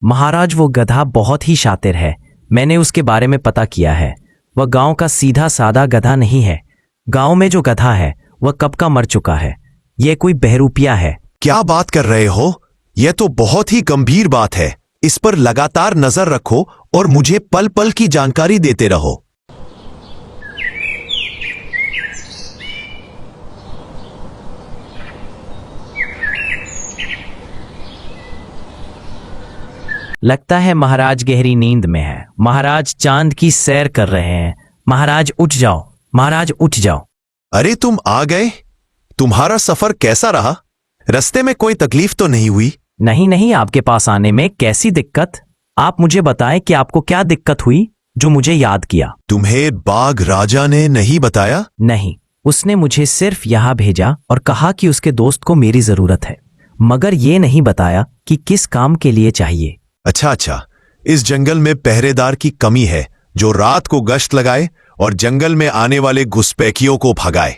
महाराज, वो गधा बहुत ही शातिर है। मैंने उसके बारे में पता किया है। वह गांव का सीधा सादा गधा नहीं है। गांव में जो गधा है वह कब का मर चुका है। यह कोई बहरूपिया है। क्या बात कर रहे हो? यह तो बहुत ही गंभीर बात है। इस पर लगातार नजर रखो और मुझे पल पल की जानकारी देते रहो। लगता है महाराज गहरी नींद में है। महाराज चांद की सैर कर रहे हैं। महाराज उठ जाओ, महाराज उठ जाओ। अरे तुम आ गए। तुम्हारा सफर कैसा रहा? रास्ते में कोई तकलीफ तो नहीं हुई? नहीं नहीं, आपके पास आने में कैसी दिक्कत? आप मुझे बताएं कि आपको क्या दिक्कत हुई जो मुझे याद किया। तुम्हें बाघ राजा ने नहीं बताया? नहीं, उसने मुझे सिर्फ यहाँ भेजा और कहा कि उसके दोस्त को मेरी जरूरत है, मगर ये नहीं बताया कि किस काम के लिए चाहिए। अच्छा, इस जंगल में पहरेदार की कमी है जो रात को गश्त लगाए और जंगल में आने वाले घुसपैठियों को भगाए।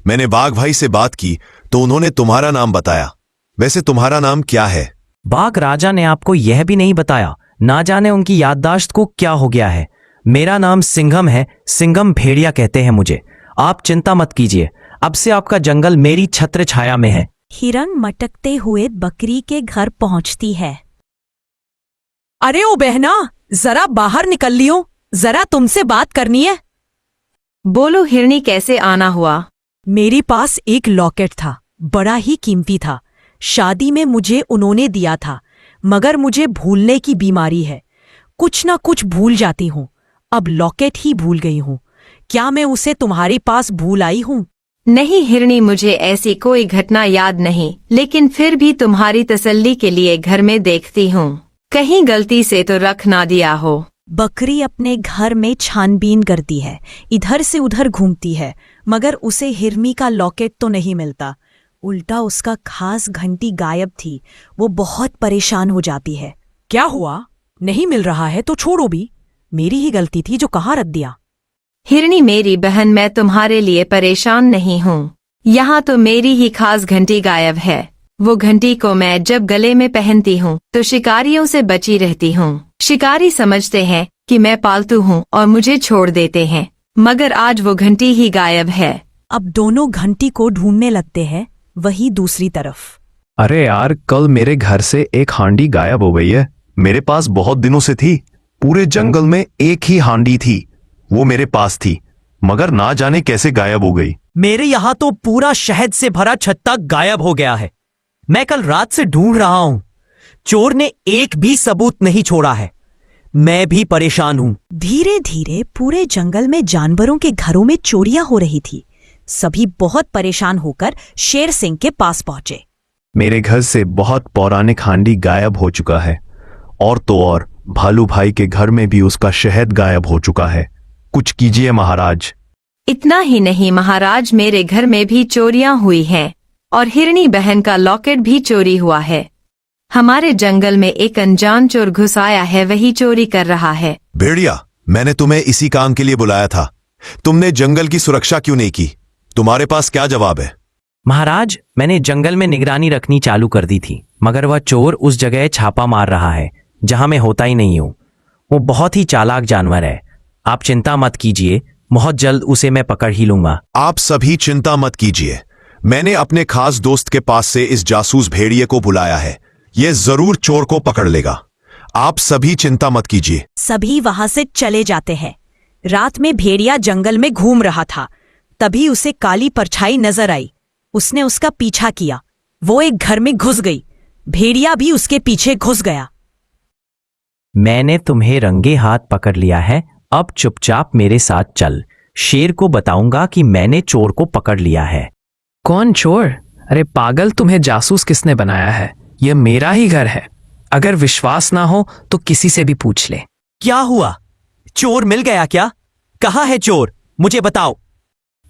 मैंने बाघ भाई से बात की तो उन्होंने तुम्हारा नाम बताया। वैसे तुम्हारा नाम क्या है? बाघ राजा ने आपको यह भी नहीं बताया। ना जाने उनकी याददाश्त को क्या हो गया है। मेरा नाम सिंघम है। सिंघम भेड़िया कहते हैं मुझे। आप चिंता मत कीजिए, अब से आपका जंगल मेरी छत्र छाया में है। हिरन मटकते हुए बकरी के घर पहुंचती है। अरे ओ बहना, जरा बाहर निकल लियो, जरा तुमसे बात करनी है। बोलो हिरनी, कैसे आना हुआ? मेरे पास एक लॉकेट था, बड़ा ही कीमती था। शादी में मुझे उन्होंने दिया था, मगर मुझे भूलने की बीमारी है। कुछ ना कुछ भूल जाती हूँ। अब लॉकेट ही भूल गई हूँ। क्या मैं उसे तुम्हारे पास भूल आई हूँ? नहीं हिरनी, मुझे ऐसी कोई घटना याद नहीं, लेकिन फिर भी तुम्हारी तसल्ली के लिए घर में देखती हूँ, कहीं गलती से तो रख ना दिया हो। बकरी अपने घर में छानबीन करती है, इधर से उधर घूमती है, मगर उसे हिरनी का लॉकेट तो नहीं मिलता। उल्टा उसका खास घंटी गायब थी। वो बहुत परेशान हो जाती है। क्या हुआ? नहीं मिल रहा है तो छोड़ो भी। मेरी ही गलती थी जो कहाँ रख दिया। हिरनी मेरी बहन, मैं तुम्हारे लिए परेशान नहीं हूँ। यहाँ तो मेरी ही खास घंटी गायब है। वो घंटी को मैं जब गले में पहनती हूँ तो शिकारियों से बची रहती हूँ। शिकारी समझते हैं कि मैं पालतू हूँ और मुझे छोड़ देते हैं, मगर आज वो घंटी ही गायब है। अब दोनों घंटी को ढूंढने लगते हैं, वही दूसरी तरफ। अरे यार, कल मेरे घर से एक हांडी गायब हो गई है। मेरे पास बहुत दिनों से थी। पूरे जंगल में एक ही हांडी थी, वो मेरे पास थी, मगर ना जाने कैसे गायब हो गई। मेरे यहाँ तो पूरा शहद से भरा छत्ता गायब हो गया है। मैं कल रात से ढूंढ रहा हूं। चोर ने एक भी सबूत नहीं छोड़ा है। मैं भी परेशान हूं। धीरे धीरे पूरे जंगल में जानवरों के घरों में चोरियां हो रही थी। सभी बहुत परेशान होकर शेर सिंह के पास पहुंचे। मेरे घर से बहुत पौराणिक हांडी गायब हो चुका है, और तो और भालू भाई के घर में भी उसका शहद गायब हो चुका है। कुछ कीजिए महाराज। इतना ही नहीं महाराज, मेरे घर में भी चोरियां हुई हैं और हिरनी बहन का लॉकेट भी चोरी हुआ है। हमारे जंगल में एक अनजान चोर घुस आया है, वही चोरी कर रहा है। भेड़िया, मैंने तुम्हें इसी काम के लिए बुलाया था। तुमने जंगल की सुरक्षा क्यों नहीं की? तुम्हारे पास क्या जवाब है? महाराज, मैंने जंगल में निगरानी रखनी चालू कर दी थी, मगर वह चोर उस जगह छापा मार रहा है जहां मैं होता ही नहीं हूं। वो बहुत ही चालाक जानवर है। आप चिंता मत कीजिए, बहुत जल्द उसे मैं पकड़ ही लूंगा। आप सभी चिंता मत कीजिए। मैंने अपने खास दोस्त के पास से इस जासूस भेड़िए को बुलाया है। यह जरूर चोर को पकड़ लेगा। आप सभी चिंता मत कीजिए। सभी वहां से चले जाते हैं। रात में भेड़िया जंगल में घूम रहा था, तभी उसे काली परछाई नजर आई। उसने उसका पीछा किया। वो एक घर में घुस गई। भेड़िया भी उसके पीछे घुस गया। मैंने तुम्हें रंगे हाथ पकड़ लिया है, अब चुपचाप मेरे साथ चल। शेर को बताऊंगा कि मैंने चोर को पकड़ लिया है। कौन चोर? अरे पागल, तुम्हें जासूस किसने बनाया है? यह मेरा ही घर है। अगर विश्वास ना हो तो किसी से भी पूछ ले। क्या हुआ? चोर मिल गया क्या? कहाँ है चोर? मुझे बताओ।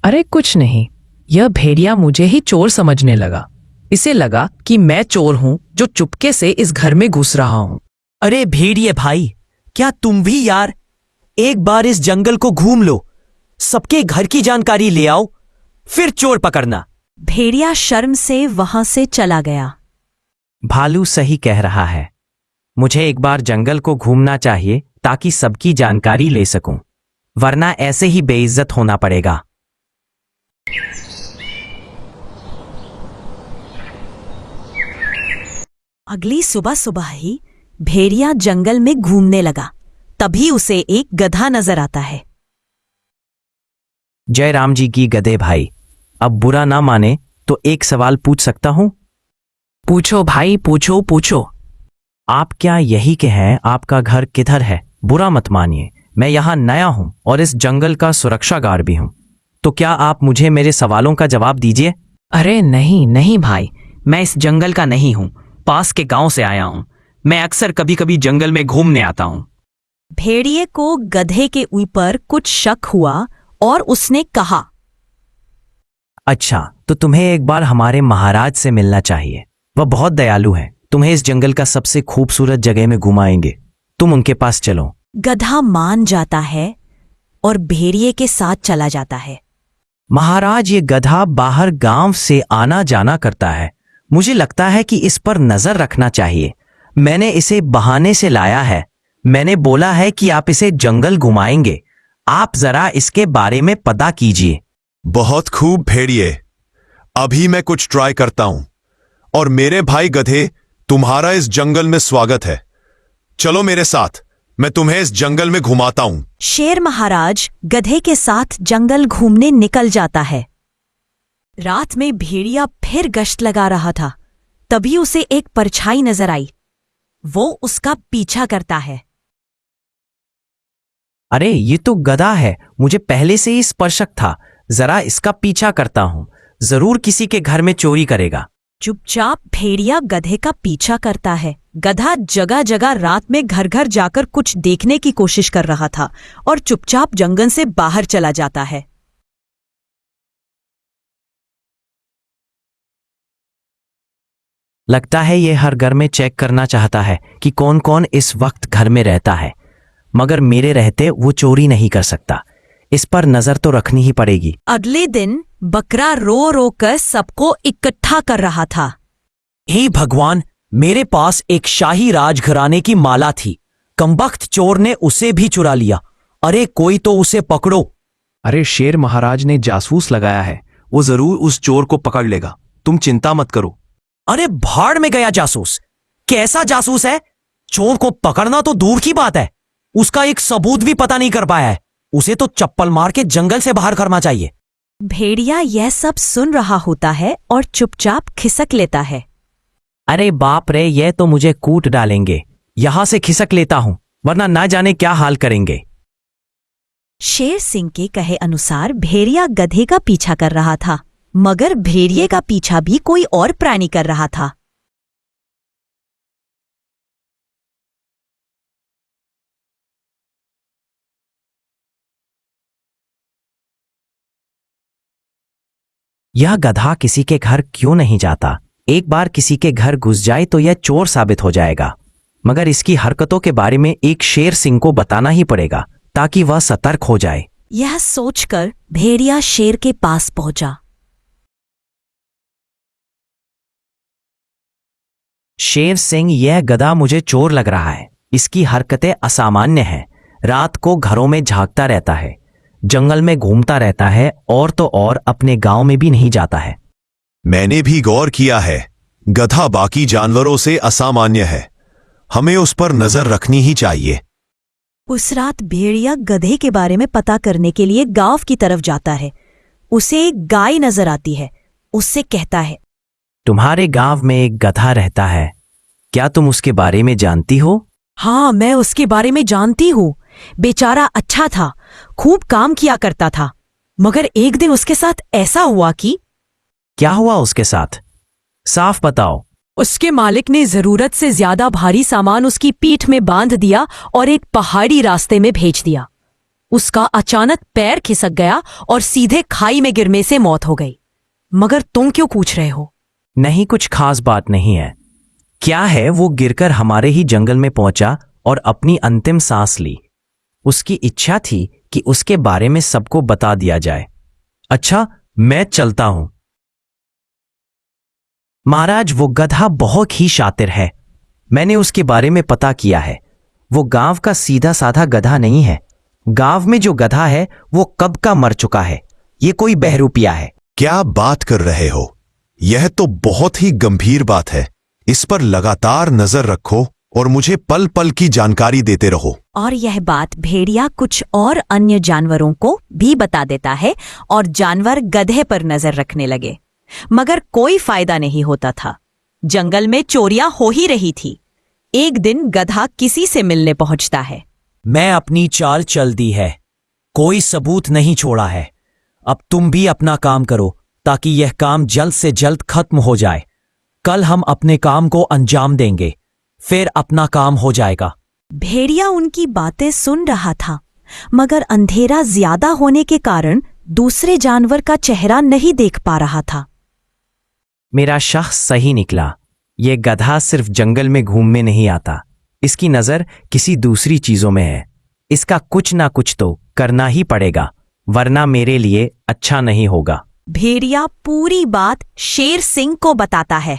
अरे कुछ नहीं, यह भेड़िया मुझे ही चोर समझने लगा। इसे लगा कि मैं चोर हूं जो चुपके से इस घर में घुस रहा हूं। अरे भेड़िए भाई, क्या तुम भी यार? एक बार इस जंगल को घूम लो, सबके घर की जानकारी ले आओ, फिर चोर पकड़ना। भेड़िया शर्म से वहां से चला गया। भालू सही कह रहा है। मुझे एक बार जंगल को घूमना चाहिए ताकि सबकी जानकारी ले सकूं, वरना ऐसे ही बेइज्जत होना पड़ेगा। अगली सुबह सुबह ही भेड़िया जंगल में घूमने लगा। तभी उसे एक गधा नजर आता है। जय राम जी की गधे भाई, अब बुरा ना माने तो एक सवाल पूछ सकता हूं? पूछो भाई, पूछो पूछो। आप क्या यही के हैं? आपका घर किधर है? बुरा मत मानिए, मैं यहाँ नया हूं और इस जंगल का सुरक्षागार भी हूं। तो क्या आप मुझे मेरे सवालों का जवाब दीजिए। अरे नहीं नहीं भाई, मैं इस जंगल का नहीं हूँ, पास के गांव से आया हूँ। मैं अक्सर कभी कभी जंगल में घूमने आता हूँ। भेड़िए को गधे के ऊपर कुछ शक हुआ और उसने कहा, अच्छा, तो तुम्हें एक बार हमारे महाराज से मिलना चाहिए। वह बहुत दयालु हैं, तुम्हें इस जंगल का सबसे खूबसूरत जगह में घुमाएंगे। तुम उनके पास चलो। गधा मान जाता है और भेड़िए के साथ चला जाता है। महाराज, ये गधा बाहर गांव से आना जाना करता है। मुझे लगता है कि इस पर नजर रखना चाहिए। मैंने इसे बहाने से लाया है। मैंने बोला है कि आप इसे जंगल घुमाएंगे। आप जरा इसके बारे में पता कीजिए। बहुत खूब भेड़िए, अभी मैं कुछ ट्राई करता हूं। और मेरे भाई गधे, तुम्हारा इस जंगल में स्वागत है। चलो मेरे साथ, मैं तुम्हें इस जंगल में घुमाता हूं। शेर महाराज गधे के साथ जंगल घूमने निकल जाता है। रात में भेड़िया फिर गश्त लगा रहा था। तभी उसे एक परछाई नजर आई। वो उसका पीछा करता है। अरे, ये तो गधा है। मुझे पहले से ही स्पर्शक था। जरा इसका पीछा करता हूं, जरूर किसी के घर में चोरी करेगा। चुपचाप भेड़िया गधे का पीछा करता है। गधा जगह जगह रात में घर घर जाकर कुछ देखने की कोशिश कर रहा था और चुपचाप जंगल से बाहर चला जाता है। लगता है ये हर घर में चेक करना चाहता है कि कौन कौन इस वक्त घर में रहता है, मगर मेरे रहते वो चोरी नहीं कर सकता। इस पर नजर तो रखनी ही पड़ेगी। अगले दिन बकरा रो रो कर सबको इकट्ठा कर रहा था। हे भगवान, मेरे पास एक शाही राजघराने की माला थी। कमबख्त चोर ने उसे भी चुरा लिया। अरे कोई तो उसे पकड़ो। अरे शेर महाराज ने जासूस लगाया है, वो जरूर उस चोर को पकड़ लेगा। तुम चिंता मत करो। अरे भाड़ में गया जासूस। कैसा जासूस है? चोर को पकड़ना तो दूर की बात है, उसका एक सबूत भी पता नहीं कर पाया है। उसे तो चप्पल मार के जंगल से बाहर करना चाहिए। भेड़िया यह सब सुन रहा होता है और चुपचाप खिसक लेता है। अरे बाप रे, यह तो मुझे कूट डालेंगे। यहां से खिसक लेता हूं, वरना ना जाने क्या हाल करेंगे। शेर सिंह के कहे अनुसार भेड़िया गधे का पीछा कर रहा था, मगर भेड़िए का पीछा भी कोई और प्राणी कर रहा था। यह गधा किसी के घर क्यों नहीं जाता? एक बार किसी के घर घुस जाए तो यह चोर साबित हो जाएगा, मगर इसकी हरकतों के बारे में एक शेर सिंह को बताना ही पड़ेगा ताकि वह सतर्क हो जाए। यह सोचकर भेड़िया शेर के पास पहुंचा। शेर सिंह, यह गधा मुझे चोर लग रहा है। इसकी हरकतें असामान्य हैं। रात को घरों में झांकता रहता है, जंगल में घूमता रहता है, और तो और अपने गांव में भी नहीं जाता है। मैंने भी गौर किया है, गधा बाकी जानवरों से असामान्य है। हमें उस पर नजर रखनी ही चाहिए। उस रात भेड़िया गधे के बारे में पता करने के लिए गांव की तरफ जाता है। उसे एक गाय नजर आती है। उससे कहता है, तुम्हारे गांव में एक गधा रहता है, क्या तुम उसके बारे में जानती हो? हाँ, मैं उसके बारे में जानती हूँ। बेचारा अच्छा था, खूब काम किया करता था, मगर एक दिन उसके साथ ऐसा हुआ कि। क्या हुआ उसके साथ? साफ बताओ। उसके मालिक ने जरूरत से ज्यादा भारी सामान उसकी पीठ में बांध दिया और एक पहाड़ी रास्ते में भेज दिया। उसका अचानक पैर खिसक गया और सीधे खाई में गिरने से मौत हो गई। मगर तुम क्यों पूछ रहे हो? नहीं, कुछ खास बात नहीं है। क्या है, वो गिरकर हमारे ही जंगल में पहुंचा और अपनी अंतिम सांस ली। उसकी इच्छा थी कि उसके बारे में सबको बता दिया जाए। अच्छा, मैं चलता हूं। महाराज, वो गधा बहुत ही शातिर है। मैंने उसके बारे में पता किया है। वो गांव का सीधा साधा गधा नहीं है। गांव में जो गधा है वो कब का मर चुका है। ये कोई बहरूपिया है। क्या बात कर रहे हो? यह तो बहुत ही गंभीर बात है। इस पर लगातार नजर रखो और मुझे पल पल की जानकारी देते रहो। और यह बात भेड़िया कुछ और अन्य जानवरों को भी बता देता है और जानवर गधे पर नजर रखने लगे। मगर कोई फायदा नहीं होता था। जंगल में चोरियां हो ही रही थी। एक दिन गधा किसी से मिलने पहुंचता है। मैं अपनी चाल चल दी है, कोई सबूत नहीं छोड़ा है। अब तुम भी अपना काम करो ताकि यह काम जल्द से जल्द खत्म हो जाए। कल हम अपने काम को अंजाम देंगे, फिर अपना काम हो जाएगा। भेड़िया उनकी बातें सुन रहा था, मगर अंधेरा ज्यादा होने के कारण दूसरे जानवर का चेहरा नहीं देख पा रहा था। मेरा शख्स सही निकला। ये गधा सिर्फ जंगल में घूमने नहीं आता। इसकी नजर किसी दूसरी चीजों में है। इसका कुछ ना कुछ तो करना ही पड़ेगा, वरना मेरे लिए अच्छा नहीं होगा। भेड़िया पूरी बात शेर सिंह को बताता है।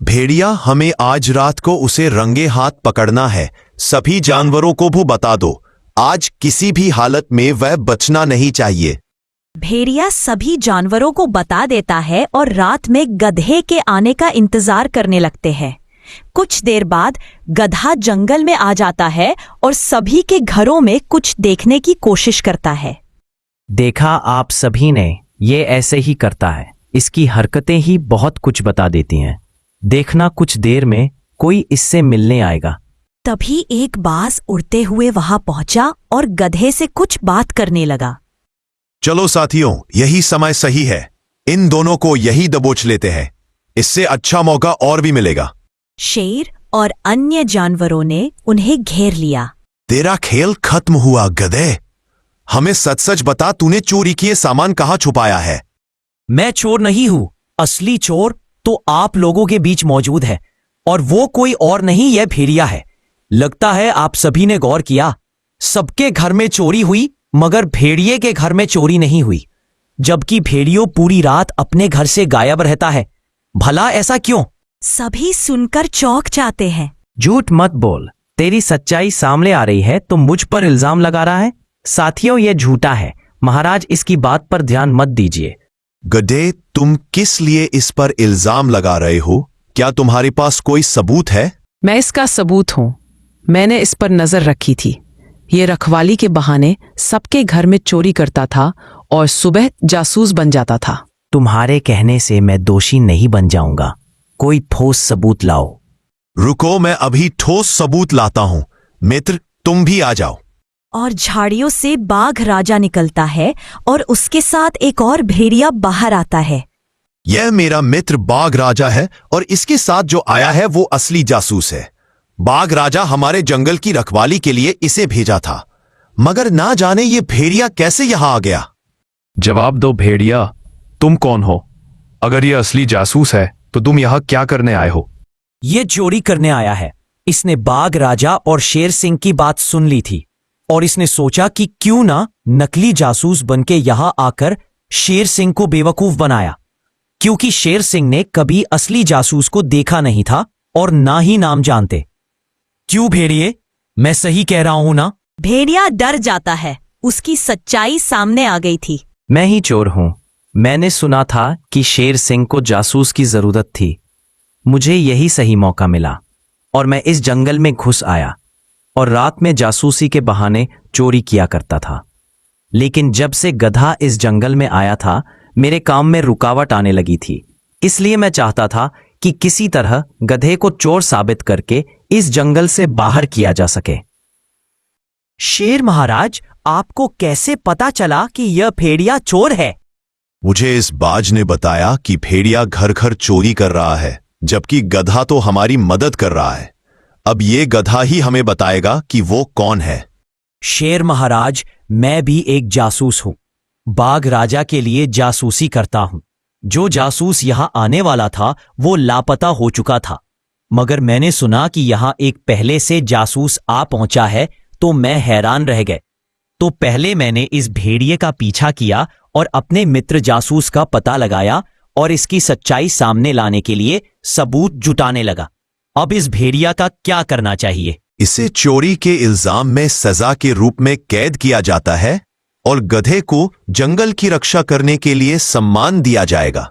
भेड़िया, हमें आज रात को उसे रंगे हाथ पकड़ना है। सभी जानवरों को भी बता दो, आज किसी भी हालत में वह बचना नहीं चाहिए। भेड़िया सभी जानवरों को बता देता है और रात में गधे के आने का इंतजार करने लगते हैं। कुछ देर बाद गधा जंगल में आ जाता है और सभी के घरों में कुछ देखने की कोशिश करता है। देखा आप सभी ने, ये ऐसे ही करता है। इसकी हरकतें ही बहुत कुछ बता देती हैं। देखना कुछ देर में कोई इससे मिलने आएगा। तभी एक बाज उड़ते हुए वहां पहुंचा और गधे से कुछ बात करने लगा। चलो साथियों, यही समय सही है। इन दोनों को यही दबोच लेते हैं। इससे अच्छा मौका और भी मिलेगा। शेर और अन्य जानवरों ने उन्हें घेर लिया। तेरा खेल खत्म हुआ गधे। हमें सच सच बता, तूने चोरी किए सामान कहाँ छुपाया है? मैं चोर नहीं हूं। असली चोर तो आप लोगों के बीच मौजूद है, और वो कोई और नहीं, यह भेड़िया है। लगता है आप सभी ने गौर किया, सबके घर में चोरी हुई मगर भेड़िए के घर में चोरी नहीं हुई, जबकि भेड़ियों पूरी रात अपने घर से गायब रहता है। भला ऐसा क्यों? सभी सुनकर चौंक जाते हैं। झूठ मत बोल। तेरी सच्चाई सामने आ रही है तो मुझ पर इल्जाम लगा रहा है। साथियों, यह झूठा है। महाराज, इसकी बात पर ध्यान मत दीजिए। गधे, तुम किस लिए इस पर इल्जाम लगा रहे हो? क्या तुम्हारे पास कोई सबूत है? मैं इसका सबूत हूं। मैंने इस पर नजर रखी थी। ये रखवाली के बहाने सबके घर में चोरी करता था और सुबह जासूस बन जाता था। तुम्हारे कहने से मैं दोषी नहीं बन जाऊंगा। कोई ठोस सबूत लाओ। रुको, मैं अभी ठोस सबूत लाता हूं। मित्र, तुम भी आ जाओ। और झाड़ियों से बाघ राजा निकलता है और उसके साथ एक और भेड़िया बाहर आता है। यह मेरा मित्र बाघ राजा है और इसके साथ जो आया है वो असली जासूस है। बाघ राजा हमारे जंगल की रखवाली के लिए इसे भेजा था, मगर ना जाने ये भेड़िया कैसे यहां आ गया। जवाब दो भेड़िया, तुम कौन हो? अगर ये असली जासूस है तो तुम यहां क्या करने आए हो? ये चोरी करने आया है। इसने बाघ राजा और शेर सिंह की बात सुन ली थी और इसने सोचा कि क्यों ना नकली जासूस बनके यहां आकर शेर सिंह को बेवकूफ बनाया, क्योंकि शेर सिंह ने कभी असली जासूस को देखा नहीं था और ना ही नाम जानते। क्यों भेड़िए, मैं सही कह रहा हूं ना? भेड़िया डर जाता है। उसकी सच्चाई सामने आ गई थी। मैं ही चोर हूं। मैंने सुना था कि शेर सिंह को जासूस की जरूरत थी। मुझे यही सही मौका मिला और मैं इस जंगल में घुस आया और रात में जासूसी के बहाने चोरी किया करता था। लेकिन जब से गधा इस जंगल में आया था, मेरे काम में रुकावट आने लगी थी। इसलिए मैं चाहता था कि किसी तरह गधे को चोर साबित करके इस जंगल से बाहर किया जा सके। शेर महाराज, आपको कैसे पता चला कि यह भेड़िया चोर है? मुझे इस बाज ने बताया कि भेड़िया घर घर चोरी कर रहा है, जबकि गधा तो हमारी मदद कर रहा है। अब ये गधा ही हमें बताएगा कि वो कौन है। शेर महाराज, मैं भी एक जासूस हूं। बाघ राजा के लिए जासूसी करता हूं। जो जासूस यहां आने वाला था वो लापता हो चुका था, मगर मैंने सुना कि यहां एक पहले से जासूस आ पहुंचा है तो मैं हैरान रह गए। तो पहले मैंने इस भेड़िए का पीछा किया और अपने मित्र जासूस का पता लगाया और इसकी सच्चाई सामने लाने के लिए सबूत जुटाने लगा। अब इस भेड़िया का क्या करना चाहिए? इसे चोरी के इल्जाम में सजा के रूप में कैद किया जाता है और गधे को जंगल की रक्षा करने के लिए सम्मान दिया जाएगा।